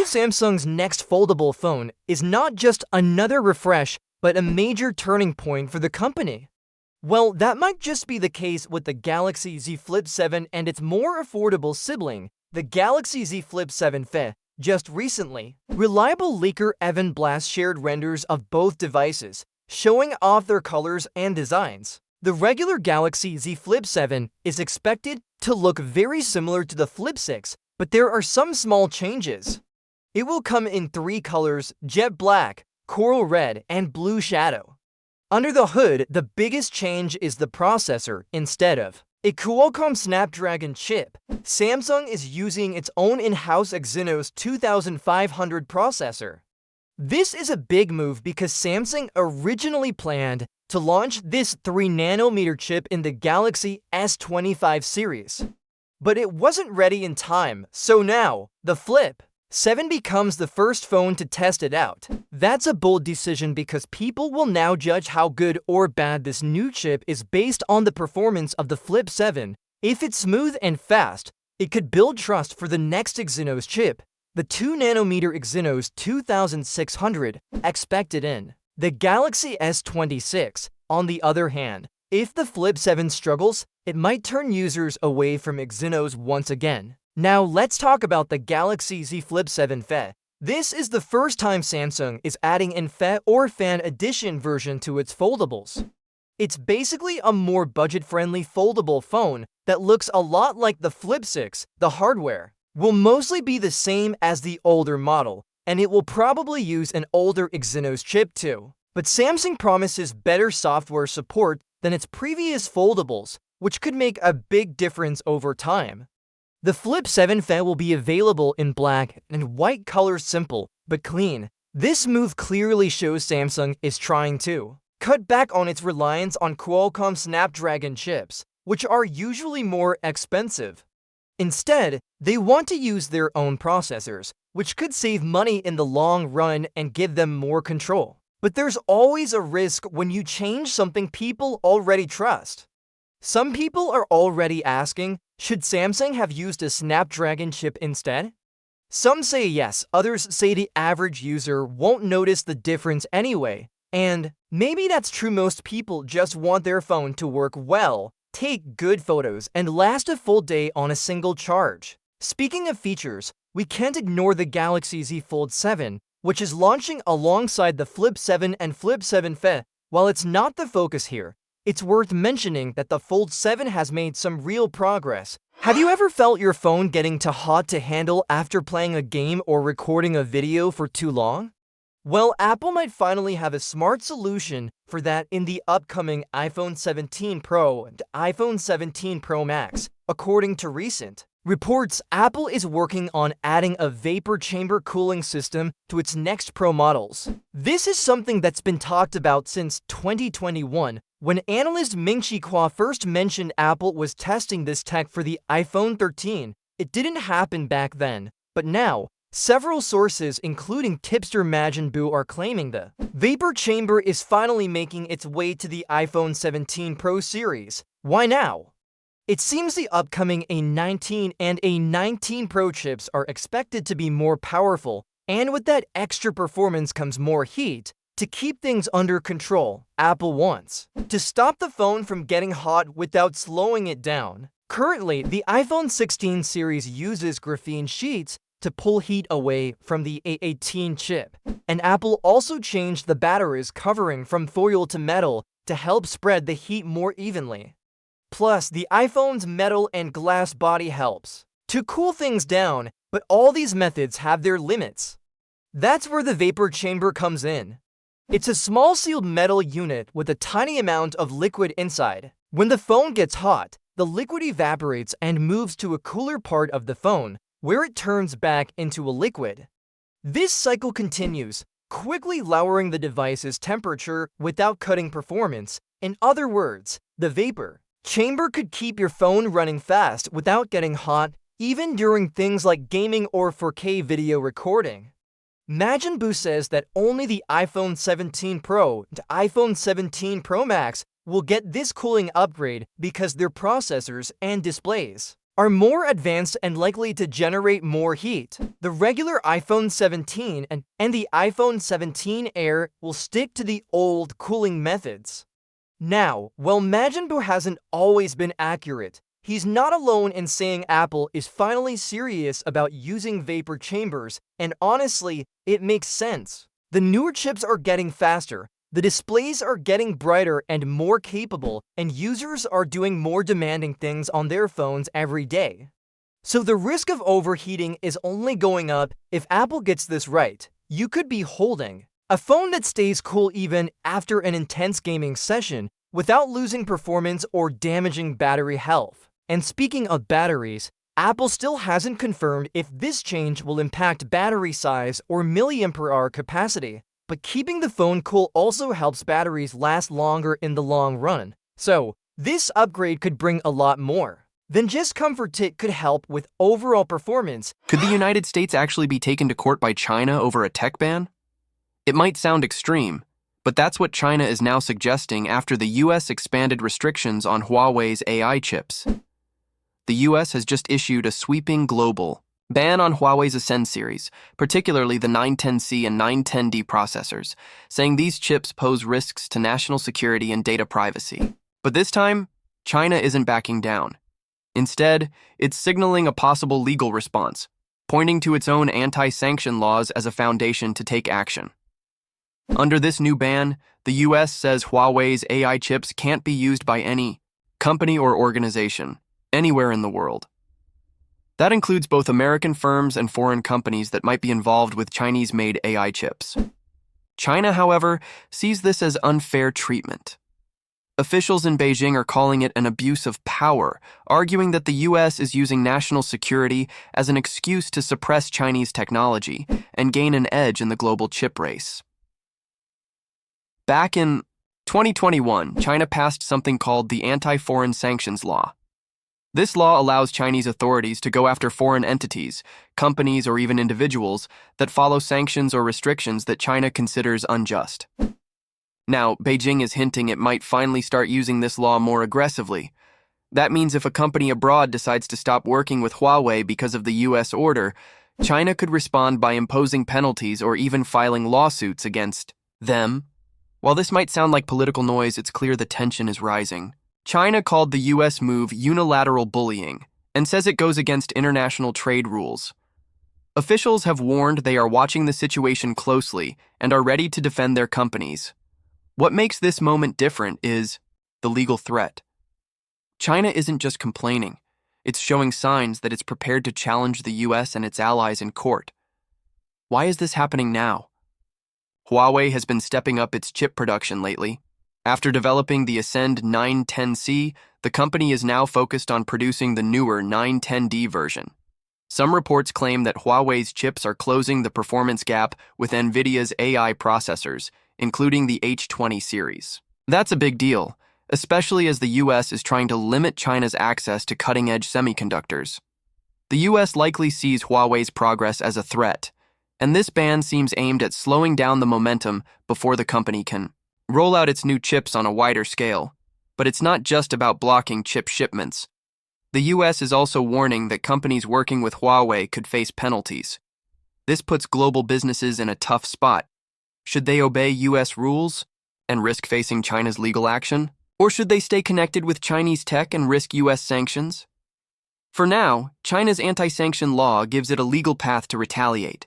Samsung's next foldable phone is not just another refresh, but a major turning point for the company. Well, that might just be the case with the Galaxy Z Flip 7 and its more affordable sibling, the Galaxy Z Flip 7 FE. Just recently, reliable leaker Evan Blass shared renders of both devices, showing off their colors and designs. The regular Galaxy Z Flip 7 is expected to look very similar to the Flip 6, but there are some small changes. It will come in 3 colors: jet black, coral red, and blue shadow. Under the hood, the biggest change is the processor. Instead of a Qualcomm Snapdragon chip, Samsung is using its own in-house Exynos 2500 processor. This is a big move because Samsung originally planned to launch this 3nm chip in the Galaxy S25 series. But it wasn't ready in time, so now, the Flip 7 becomes the first phone to test it out. That's a bold decision because people will now judge how good or bad this new chip is based on the performance of the Flip 7. If it's smooth and fast, it could build trust for the next Exynos chip, the 2nm Exynos 2600, expected in the Galaxy S26. On the other hand, if the Flip 7 struggles, it might turn users away from Exynos once again. Now let's talk about the Galaxy Z Flip 7 FE. This is the first time Samsung is adding an FE or Fan Edition version to its foldables. It's basically a more budget-friendly foldable phone that looks a lot like the Flip 6. The hardware will mostly be the same as the older model, and it will probably use an older Exynos chip too. But Samsung promises better software support than its previous foldables, which could make a big difference over time. The Flip 7 FE will be available in black and white colors, simple but clean. This move clearly shows Samsung is trying to cut back on its reliance on Qualcomm Snapdragon chips, which are usually more expensive. Instead, they want to use their own processors, which could save money in the long run and give them more control. But there's always a risk when you change something people already trust. Some people are already asking, should Samsung have used a Snapdragon chip instead? Some say yes, others say the average user won't notice the difference anyway. And maybe that's true. Most people just want their phone to work well, take good photos, and last a full day on a single charge. Speaking of features, we can't ignore the Galaxy Z Fold 7, which is launching alongside the Flip 7 and Flip 7 FE. While it's not the focus here, it's worth mentioning that the Fold 7 has made some real progress. Have you ever felt your phone getting too hot to handle after playing a game or recording a video for too long? Well, Apple might finally have a smart solution for that in the upcoming iPhone 17 Pro and iPhone 17 Pro Max. According to recent reports, Apple is working on adding a vapor chamber cooling system to its next Pro models. This is something that's been talked about since 2021, when analyst Ming-Chi Kuo first mentioned Apple was testing this tech for the iPhone 13. It didn't happen back then, but now, several sources, including tipster Majin Buu, are claiming the vapor chamber is finally making its way to the iPhone 17 Pro series. Why now? It seems the upcoming A19 and A19 Pro chips are expected to be more powerful, and with that extra performance comes more heat. To keep things under control, Apple wants to stop the phone from getting hot without slowing it down. Currently, the iPhone 16 series uses graphene sheets to pull heat away from the A18 chip, and Apple also changed the battery's covering from foil to metal to help spread the heat more evenly. Plus, the iPhone's metal and glass body helps to cool things down, but all these methods have their limits. That's where the vapor chamber comes in. It's a small sealed metal unit with a tiny amount of liquid inside. When the phone gets hot, the liquid evaporates and moves to a cooler part of the phone, where it turns back into a liquid. This cycle continues, quickly lowering the device's temperature without cutting performance. In other words, the vapor chamber could keep your phone running fast without getting hot, even during things like gaming or 4K video recording. Majin Buu says that only the iPhone 17 Pro and iPhone 17 Pro Max will get this cooling upgrade because their processors and displays are more advanced and likely to generate more heat. The regular iPhone 17 and the iPhone 17 Air will stick to the old cooling methods. Now, while Majinbuu hasn't always been accurate, he's not alone in saying Apple is finally serious about using vapor chambers, and honestly, it makes sense. The newer chips are getting faster, the displays are getting brighter and more capable, and users are doing more demanding things on their phones every day. So the risk of overheating is only going up. If Apple gets this right, you could be holding a phone that stays cool even after an intense gaming session without losing performance or damaging battery health. And speaking of batteries, Apple still hasn't confirmed if this change will impact battery size or milliampere-hour capacity, but keeping the phone cool also helps batteries last longer in the long run. So, this upgrade could bring a lot more than just comfort. It could help with overall performance. Could the United States actually be taken to court by China over a tech ban? It might sound extreme, but that's what China is now suggesting after the US expanded restrictions on Huawei's AI chips. The US has just issued a sweeping global ban on Huawei's Ascend series, particularly the 910C and 910D processors, saying these chips pose risks to national security and data privacy. But this time, China isn't backing down. Instead, it's signaling a possible legal response, pointing to its own anti-sanction laws as a foundation to take action. Under this new ban, the US says Huawei's AI chips can't be used by any company or organization anywhere in the world. That includes both American firms and foreign companies that might be involved with Chinese-made AI chips. China, however, sees this as unfair treatment. Officials in Beijing are calling it an abuse of power, arguing that the US is using national security as an excuse to suppress Chinese technology and gain an edge in the global chip race. Back in 2021, China passed something called the Anti-Foreign Sanctions Law. This law allows Chinese authorities to go after foreign entities, companies, or even individuals that follow sanctions or restrictions that China considers unjust. Now, Beijing is hinting it might finally start using this law more aggressively. That means if a company abroad decides to stop working with Huawei because of the US order, China could respond by imposing penalties or even filing lawsuits against them. While this might sound like political noise, it's clear the tension is rising. China called the US move unilateral bullying and says it goes against international trade rules. Officials have warned they are watching the situation closely and are ready to defend their companies. What makes this moment different is the legal threat. China isn't just complaining. It's showing signs that it's prepared to challenge the US and its allies in court. Why is this happening now? Huawei has been stepping up its chip production lately. After developing the Ascend 910C, the company is now focused on producing the newer 910D version. Some reports claim that Huawei's chips are closing the performance gap with NVIDIA's AI processors, including the H20 series. That's a big deal, especially as the US is trying to limit China's access to cutting-edge semiconductors. The US likely sees Huawei's progress as a threat, and this ban seems aimed at slowing down the momentum before the company can roll out its new chips on a wider scale. But it's not just about blocking chip shipments. The US is also warning that companies working with Huawei could face penalties. This puts global businesses in a tough spot. Should they obey US rules and risk facing China's legal action? Or should they stay connected with Chinese tech and risk US sanctions? For now, China's anti-sanction law gives it a legal path to retaliate.